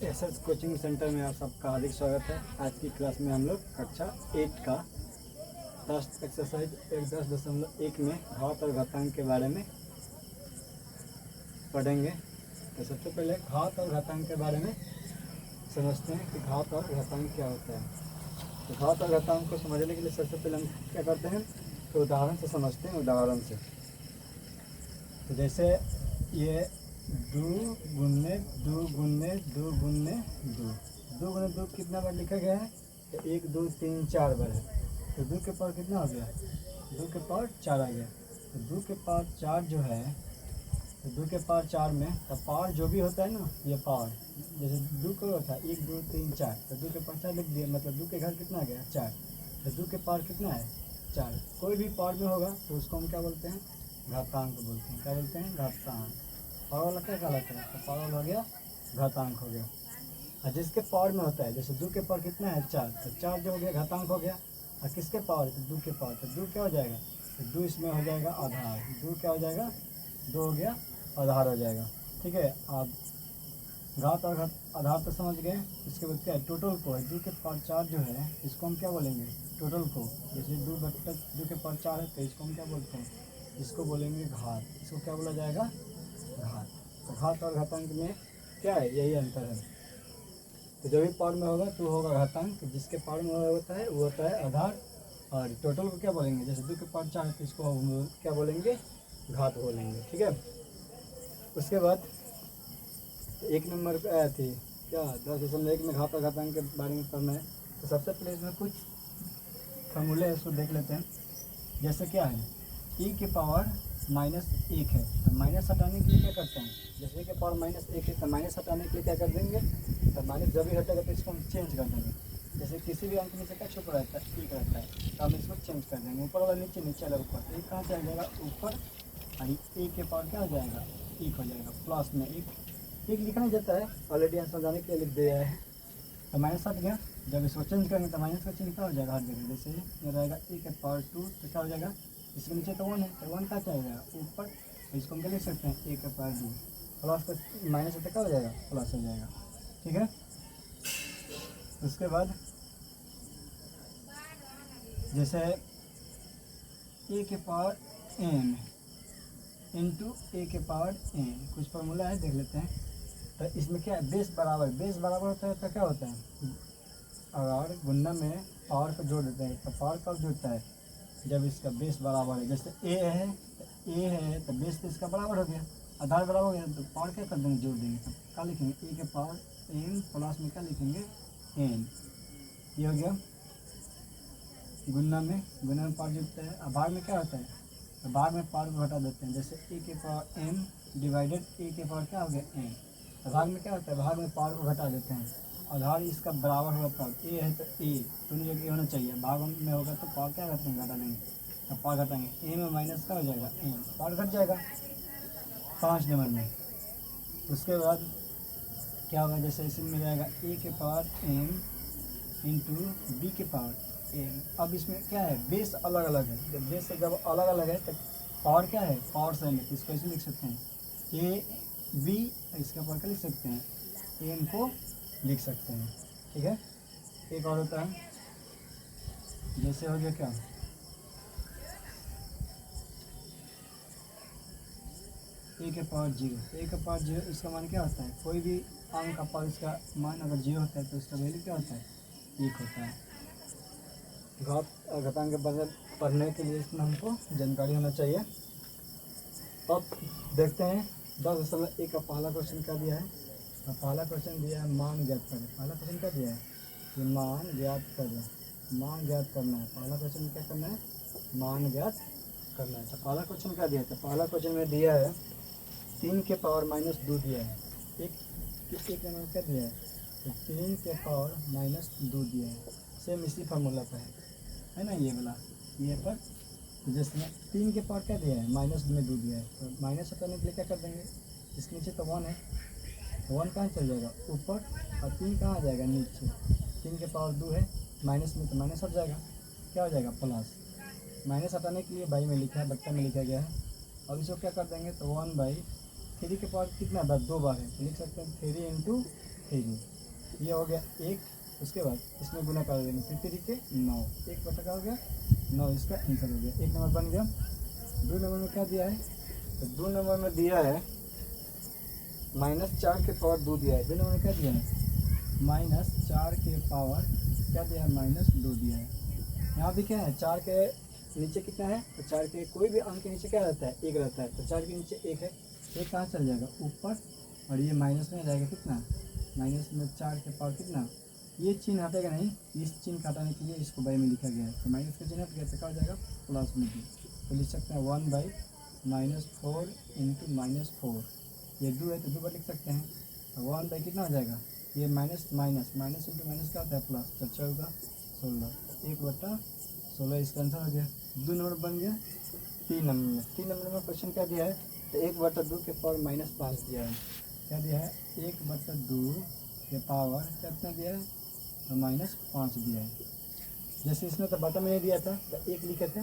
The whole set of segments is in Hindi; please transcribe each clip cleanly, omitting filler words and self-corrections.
एसएस कोचिंग सेंटर में आप सबका हार्दिक स्वागत है। आज की क्लास में हम लोग कक्षा 8 का लास्ट एक्सरसाइज 10.1 में घात और घातांक के बारे में पढ़ेंगे। तो सबसे पहले घात और घातांक के बारे में समझते हैं कि घात और घातांक क्या होता है। तो घात और घातांक को समझने के लिए सबसे पहले हम क्या करते हैं, तो उदाहरण से समझते हैं। उदाहरण से तो जैसे ये 2 गुने 2 गुने 2 गुने 2 2 गुने 2 कितना बार लिखा गया है, तो 1 2 3 4 बार है। तो 2 के पावर कितना हो गया, 2 के पावर 4 आ गया। तो 2 के पावर 4 जो है, तो 2 के पावर 4 में तो पावर जो भी होता है ना, ये पावर जैसे 2 का होता है 1 2 3 4, तो 2 के पावर 4 लिख दिया, मतलब 2 के घर कितना आ गया 4। तो 2 के पावर कितना है 4। कोई भी पावर में होगा तो उसको हम क्या बोलते हैं, घातांक बोलते हैं। क्या बोलते हैं, घातांक। पावर वाला क्या कहलाता है, तो पावर हो गया घातांक हो गया। और जिसके पावर में होता है, जैसे 2 के पावर कितना है 4, तो 4 जो हो गया घातांक हो गया। और किसके पावर, तो 2 के पावर, तो 2 क्या हो जाएगा, तो 2 इसमें हो जाएगा आधार। 2 क्या हो जाएगा, 2 हो गया आधार हो जाएगा। ठीक है। अब घात और घात आधार तो समझ गए। इसके बाद क्या है, टोटल को है। 2 के पावर 4 जो है, इसको हम क्या बोलेंगे, टोटल को। जैसे 2 के पावर 4 है, तो इसको हम क्या बोलते हैं, इसको बोलेंगे घात। इसको क्या बोला जाएगा, घात। तो घात और घातांक में क्या है, यही अंतर है। तो जो भी पावर में होगा तो होगा घातांक, जिसके पावर में होता है वो होता है आधार। और टोटल को क्या बोलेंगे, जैसे 2 के पावर 4 है, तो इसको हम क्या बोलेंगे, घात बोलेंगे। ठीक है। उसके बाद 1 नंबर पे आया थी क्या, 10.1 में घात और घातांक के बारे में पढ़ना है। तो सबसे पहले इसमें कुछ फॉर्मूले है, उसको देख लेते हैं। जैसे क्या है, e के पावर -1 है, तो माइनस हटाने के लिए क्या करते हैं, जैसे के पावर -1 है, तो माइनस हटाने के लिए क्या कर देंगे, तो माइनस जब भी हटेगा तो इसको हम चेंज कर देंगे। जैसे किसी भी अंक में से क्या छुपा रहता है, एक रहता है, तो हम इसको चेंज कर देंगे। ऊपर वाला नीचे, नीचे वाला ऊपर। एक कहाँ से आ जाएगा, ऊपर। और एक के पावर क्या हो जाएगा, 1 हो जाएगा। प्लस में एक लिखना जाता है, ऑलरेडी यहाँ समझाने के लिए लिख दिया है। तो माइनस हट गया, जब इसको चेंज करेंगे तो माइनस का चिन्ह क्या हो जाएगा हर जगह। जैसे ये रहेगा e के पावर 2, तो क्या हो जाएगा, इसके नीचे तो 1 है, तो 1 का क्या हो जाएगा ऊपर। तो इसको हम क्या लिख सकते हैं, e के पावर 2 प्लस का माइनस है तो क्या हो जाएगा, प्लस हो जाएगा। ठीक है। उसके बाद जैसे a के पावर n इंटू ए के पावर n, कुछ फॉर्मूला है, देख लेते हैं। तो इसमें क्या है, बेस बराबर होता है, तो क्या होता है, अगर गुणा में पावर को जोड़ देते हैं, तो पावर कब जुड़ता है, जब इसका बेस बराबर है। जैसे ए है तो बेस तो इसका बराबर हो गया, आधार बराबर हो गया, तो पावर क्या कर देंगे, जोड़ देंगे। तो क्या लिखेंगे, ए के पावर n प्लस में क्या लिखेंगे, n। ये हो गया गुणा में पावर जुड़ता है। और भाग में क्या होता है, तो भाग में पावर को हटा देते हैं। जैसे ए के पावर m डिवाइडेड ए के पावर क्या हो गया, n। तो भाग में क्या होता है, भाग में पावर को घटा देते हैं। आधार इसका बराबर होगा पावर, ए है तो ए दोनों जगह ए होना चाहिए। भाग में होगा तो पावर क्या करते हैं, घटा देंगे। तो पावर घटाएंगे, ए में माइनस का हो जाएगा एन, पावर घट जाएगा 5 नंबर में। उसके बाद क्या होगा, जैसे इसमें मिल जाएगा ए के पावर एम इंटू बी के पावर एम। अब इसमें क्या है, बेस अलग अलग है। जब बेस जब अलग अलग है तो पावर क्या है, पावर सेम है। इसको ऐसे लिख सकते हैं, ए बी, इसका पावर क्या लिख सकते हैं, एम को लिख सकते हैं। ठीक है। एक और होता है, जैसे हो गया क्या, ए के पावर 0। ए के पावर 0 इसका मान क्या होता है, कोई भी अंक का पावर इसका मान अगर 0 होता है तो इसका वैल्यू क्या होता है, 1 होता है। घात और घातांक के बारे में पढ़ने के लिए इसमें हमको जानकारी होना चाहिए। अब देखते हैं 10.1 का पहला क्वेश्चन क्या दिया है। तो पहला क्वेश्चन दिया है मान ज्ञात करें। पहला क्वेश्चन क्या दिया है, कि मान ज्ञात करें, मान ज्ञात करना है। पहला क्वेश्चन क्या करना है, मान ज्ञात करना है। तो पहला क्वेश्चन क्या दिया है, तो पहला क्वेश्चन में दिया है 3 के पावर -2 दिया है। एक नंबर क्या दिया है, तो 3 के पावर -2 दिया है। सेम इसी फार्मूला पर है ना, ये वाला ये पर। तो जैसे 3 के पावर क्या दिया है, -2 दिया है, तो माइनस हटाने के लिए क्या कर देंगे, इसके नीचे तो 1 है, 1 कहाँ चल जाएगा ऊपर, और 3 कहाँ आ जाएगा नीचे। 3 के पावर 2 है, माइनस में तो माइनस हट जाएगा, क्या हो जाएगा प्लस। माइनस हटाने के लिए बाई में लिखा है, बट्टा में लिखा गया है। अब इसको क्या कर देंगे, तो 1/3 के पावर कितना बार, 2 बार है, तो लिख सकते हैं 3 × 3। ये हो गया 1, उसके बाद इसमें गुना कर देंगे, 3 3 के 9, 1 बटा का हो गया 9, इसका आंसर हो गया। 1 नंबर बन गया। 2 नंबर में क्या दिया है, तो 2 नंबर में दिया है -4 के पावर 2 दिया है। 2 नंबर में क्या दिया है, -4 के पावर क्या दिया है, -2 दिया है। यहाँ भी क्या है, 4 के नीचे कितना है, तो 4 के कोई भी अंक के नीचे क्या रहता है, 1 रहता है, तो 4 के नीचे 1 है, 1 कहाँ चल जाएगा, ऊपर, और ये माइनस में जाएगा कितना, माइनस में 4 के पावर कितना, ये चिन्ह हटेगा नहीं, इस चिन्ह का हटाने के लिए इसको बाई में लिखा गया है, तो माइनस का चिन्ह हट गया तो क्या हो जाएगा, प्लस में भी, तो लिख सकते हैं 1/-4 इंटू -4, ये 2 है तो 2 बार लिख सकते हैं, तो 1 बाई कितना हो जाएगा, ये minus minus minus into minus क्या होता है, प्लस, तो 14 16, 1/16 इसका आंसर हो गया। 2 नंबर बन गया। 3 नंबर में, 3 नंबर में क्वेश्चन क्या दिया है, तो 1/2 के पावर -5 दिया है। क्या दिया है, 1/2 के पावर कितना दिया है, तो -5 दिया है। जैसे इसमें तो बटा में नहीं दिया था तो 1 लिखे थे,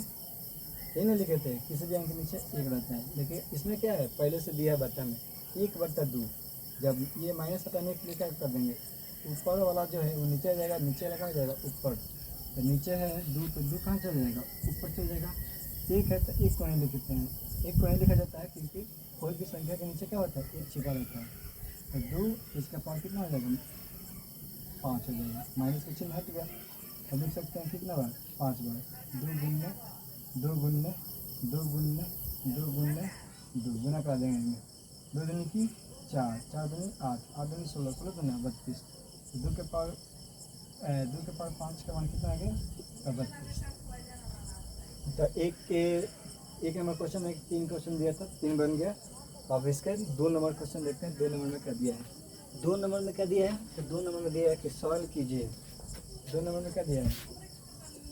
ये नहीं लिखे थे, किसी भी अंक के नीचे 1 रहता है, लेकिन इसमें क्या है, पहले से दिया है बटा में 1/2, जब ये माइनस हटाने के लिए क्या कर देंगे, ऊपर वाला जो है वो नीचे आ जाएगा, नीचे लगा हो जाएगा ऊपर, तो नीचे है 2 तो 2 कहाँ चल जाएगा, ऊपर चल जाएगा। 1 है तो 1 को नहीं लिखते हैं, 1 को नहीं लिखा जाता है क्योंकि कोई भी संख्या के नीचे क्या होता है, 1 छिपा रहता है, तो 2 इसका पावर कितना हो जाएगा, 5 हो जाएगा, माइनस का चिन्ह हट गया, अब लिख सकते हैं कितना बार, 5 बार, 2 गुने 2 गुने 2 गुने 2 गुने 2 गुना करा देंगे, 2 दूनी की 4, 4 दूनी 8, 8 दूनी 16, 16 दूनी 32, 2 के पावर 5 का मान कितना आ गया, तो 32। तो एक नंबर क्वेश्चन में 3 क्वेश्चन दिया था, 3 बन गया। अब इसके 2 नंबर क्वेश्चन देखते हैं, 2 नंबर में क्या दिया है। 2 नंबर में क्या दिया है, तो 2 नंबर में दिया है कि सॉल्व कीजिए। 2 नंबर में क्या दिया है,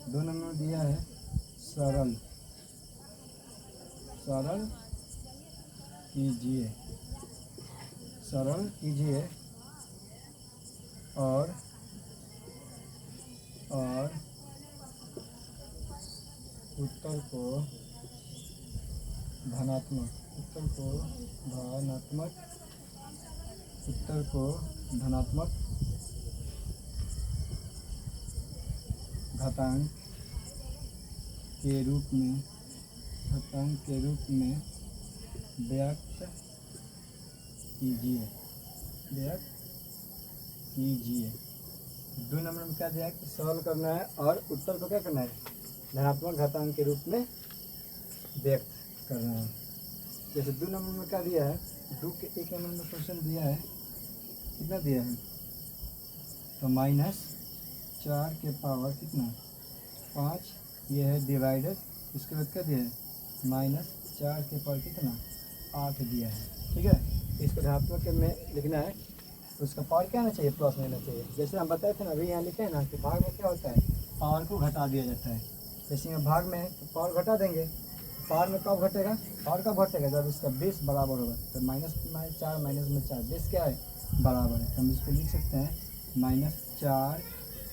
2 नंबर में दिया है सरल कीजिए, सरल कीजिए और उत्तर को धनात्मक घातांक के रूप में व्यक्त कीजिए। 2 नंबर में क्या दिया है कि सॉल्व करना है और उत्तर को क्या करना है, धनात्मक घातांक के रूप में व्यक्त करना है। जैसे 2 नंबर में क्या दिया है, 1 नंबर में क्वेश्चन दिया है, कितना दिया है, तो -4 के पावर कितना 5, ये है डिवाइडेड, इसके बाद क्या दिया है, -4 के पावर कितना 8 दिया है, ठीक है। इसको धनात्मक में लिखना है, तो उसका पावर क्या आना चाहिए, प्लस में आना चाहिए। जैसे हम बताए थे ना, अभी यहाँ लिखे हैं ना कि भाग में क्या होता है, पावर को घटा दिया जाता है। जैसे यहाँ भाग में है तो पावर घटा देंगे, पावर में कब घटेगा, पावर कब घटेगा, जब इसका बेस बराबर होगा, तो -4 माइनस में 4 बेस क्या है, बराबर है, तो हम इसको लिख सकते हैं -4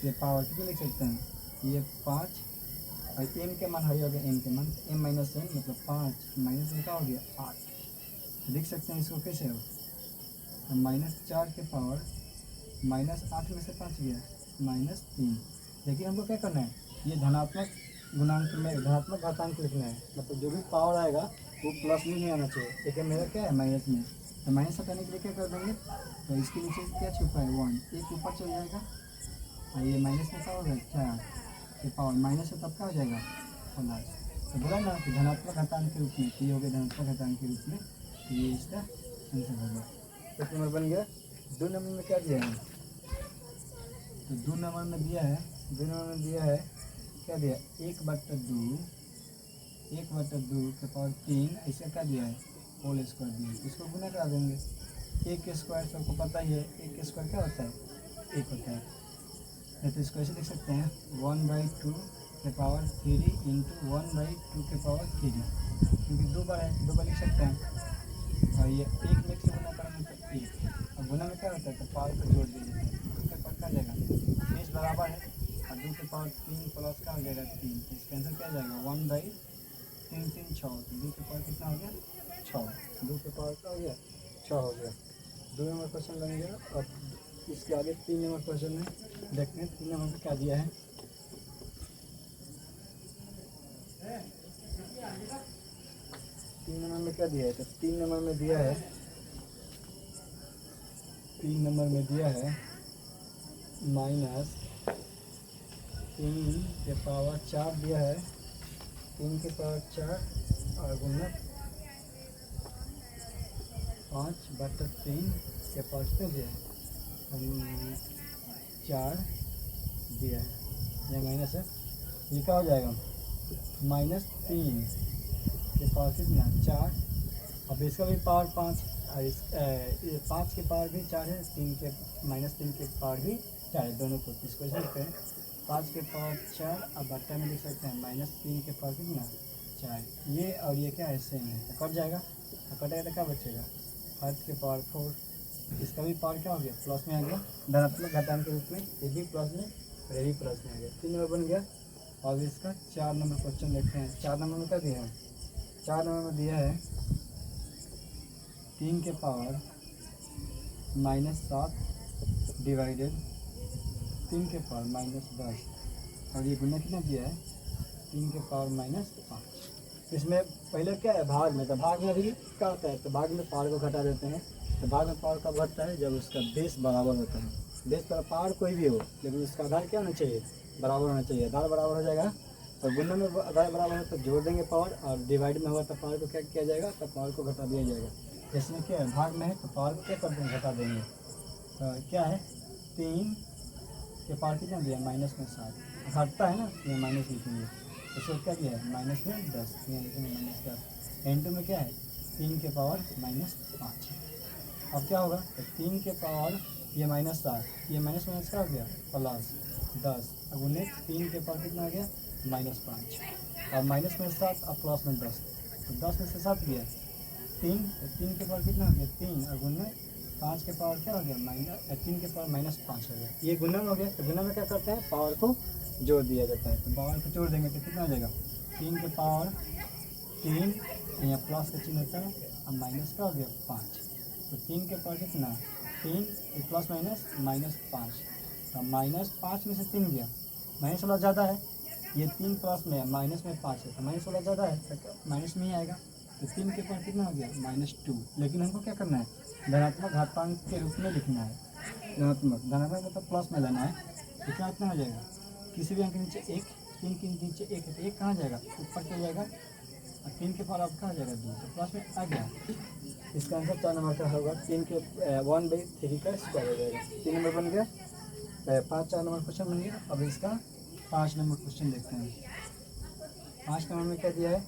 ये पावर कितने लिख सकते हैं, ये 5, और m के मान हो गया, m के मान m - n मतलब 5 माइनस में क्या हो गया 8, लिख सकते हैं इसको कैसे हो, तो -4 के पावर -8 में से 5 गया -3। लेकिन हमको क्या करना है, ये धनात्मक गुणांक में धनात्मक घातांक लिखना है, मतलब जो भी पावर आएगा वो प्लस में नहीं आना चाहिए, लेकिन मेरा क्या है माइनस में, तो माइनस हटाने के लिए क्या कर देंगे, तो इसके नीचे क्या छुपा है 1, एक ऊपर चल जाएगा, और ये माइनस में क्या होगा 4 के पावर माइनस है, तब क्या हो जाएगा प्लस। तो बोला ना कि धनात्मक घातांक के रूप में, तो ये हो गया धनात्मक घातांक के रूप में, तो ये इसका आंसर हो गया। 1 नंबर बन गया। 2 नंबर में क्या दिया है, तो 2 नंबर में दिया है, 2 नंबर में दिया है क्या दिया, 1/2 के पावर 3, इसका क्या दिया है होल स्क्वायर दिया है, इसको गुना करा देंगे। 1 के स्क्वायर सबको पता ही है, 1 के स्क्वायर क्या होता है 1 होता है, नहीं तो इसको ऐसे लिख सकते हैं 1/2 के पावर 3 इंटू 1/2 के पावर 3, क्योंकि 2 बार है 2 बार लिख सकते हैं, और ये 1 में से गुना करेंगे तो 1, और गुना में क्या होता है, तो पावर को जोड़ दीजिए, 2 के पावर क्या आ जाएगा 20 बराबर है, और 2 के पावर 3 प्लस क्या हो जाएगा 3, तो इसका आंसर क्या आ जाएगा 1/3 3 6, तो 2 के पावर कितना हो गया 6, 2 के पावर क्या हो गया 6 हो गया। 2 नंबर क्वेश्चन बन गया। और इसके आगे 3 नंबर क्वेश्चन में देखते हैं 3 नंबर में क्या दिया है। तीन नंबर में क्या दिया है, तो 3 नंबर में दिया है, 3 नंबर में दिया है -3 के पावर 4 दिया है, 3 के पावर 4 और गुना 5/3 के पावर कितने दिया है, 4 दिया है, यह माइनस है, ये क्या हो जाएगा -3 के पावर कितना 4, अब इसका भी पावर 5 और इस 5 के पावर भी 4 है, 3 के -3 के पावर भी 4 है, दोनों को इसको लिखते हैं 5 के पावर 4 अब बट्टा में लिख सकते हैं -3 के पावर कितना 4, ये और ये क्या है सेम है, तो कट जाएगा, तो कटेगा तो क्या बचेगा 5 के पावर 4, इसका भी पावर क्या हो गया प्लस में आ गया, धनात्मक घटांक के रूप में, ये भी प्लस में और ये भी प्लस में आ गया, 3 नंबर बन गया। और इसका 4 नंबर क्वेश्चन देखते हैं। 4 नंबर में क्या दिया है, 4 नंबर में दिया है 3 के पावर -7 डिवाइडेड 3 के पावर -10 और ये गुना कितना दिया है 3 के पावर -5। इसमें पहले क्या है भाग में, तो भाग में भी क्या होता है, तो भाग में पावर को घटा देते हैं, तो भाग में पावर कब घटता है जब उसका बेस बराबर होता है, बेस पर पावर कोई भी हो लेकिन उसका आधार क्या होना चाहिए बराबर होना चाहिए, आधार बराबर हो जाएगा, और गुना में आधार बराबर हो तो जोड़ देंगे पावर, और डिवाइड में होगा तो पावर को क्या किया जाएगा, तो पावर को घटा दिया जाएगा। इसमें क्या है भाग में है तो पावर को क्या कर देंगे घटा देंगे, तो क्या है 3 के पावर कितना दिया माइनस में 7, घटता है ना ये माइनस लिखेंगे, इसको क्या दिया है -10 यहाँ लिखेंगे -10, n2 में क्या है 3 के पावर -5। अब क्या होगा तो 3 के पावर ये -7, ये माइनस क्या हो गया +10, अब उन्हें 3 के पावर कितना आ गया -5, और माइनस में 7 और प्लस में 10, तो 10 में से 7 गया 3, तो 3 के पावर कितना हो गया 3, और गुना 5 के पावर क्या हो गया -3 के पावर -5 हो गया, ये गुना में हो गया। तो गुना में क्या करते हैं पावर को जोड़ दिया जाता है, तो पावर को जोड़ देंगे तो कितना हो जाएगा 3 के पावर 3, यहाँ प्लस का चिन्ह होता है, अब माइनस का हो गया 5, तो 3 के पावर कितना 3 प्लस माइनस -5, तो -5 में से 3 गया, माइनस वाला ज़्यादा है, ये 3 प्लस में है माइनस में 5 है, तो माइनस वाला ज़्यादा है तो माइनस में ही आएगा, तो 3 के पावर कितना हो गया -2, लेकिन हमको क्या करना है धनात्मक घातांक के रूप में लिखना है, धनात्मक मतलब प्लस में लेना है, तो क्या कितना हो जाएगा किसी भी अंक के नीचे 1, 3 के नीचे 1 है तो 1 कहाँ जाएगा ऊपर चल जाएगा, और 3 के पावर अब कहाँ जाएगा 2, तो प्लस में आ गया। इसका आंसर 4 नंबर का होगा 3 के 1/3 का स्क्वायर हो जाएगा, 3 नंबर बन गया। 4 नंबर क्वेश्चन बन गया। अब इसका 5 नंबर क्वेश्चन देखते हैं। 5 नंबर में क्या दिया है,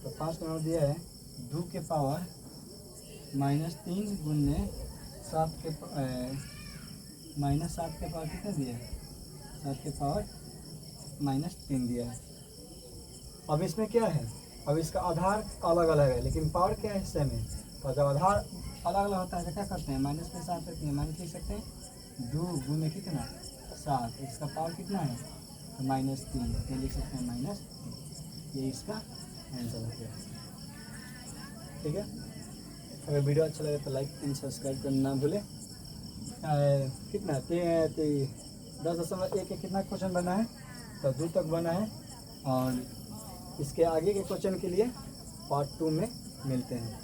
तो 5 नंबर दिया है 2 के पावर -3 गुने 7 के -7 के पावर कितना दिया है 7 के पावर -3 दिया है। अब इसमें क्या है, अब इसका आधार अलग अलग है लेकिन पावर क्या है सेम है, तो जब आधार अलग अलग होता है तो क्या करते हैं माइनस में 7 रहती है, माइनस लिख सकते हैं 2 गुने कितना 7, इसका पावर कितना है तो -3, ये लिख सकते हैं -3, ये इसका आंसर हो गया। ठीक है, अगर वीडियो अच्छा लगे तो लाइक एंड सब्सक्राइब करना ना भूलें। कितना 10.1 कितना क्वेश्चन बना है, तो 2 तक बना है, और इसके आगे के क्वेश्चन के लिए पार्ट 2 में मिलते हैं।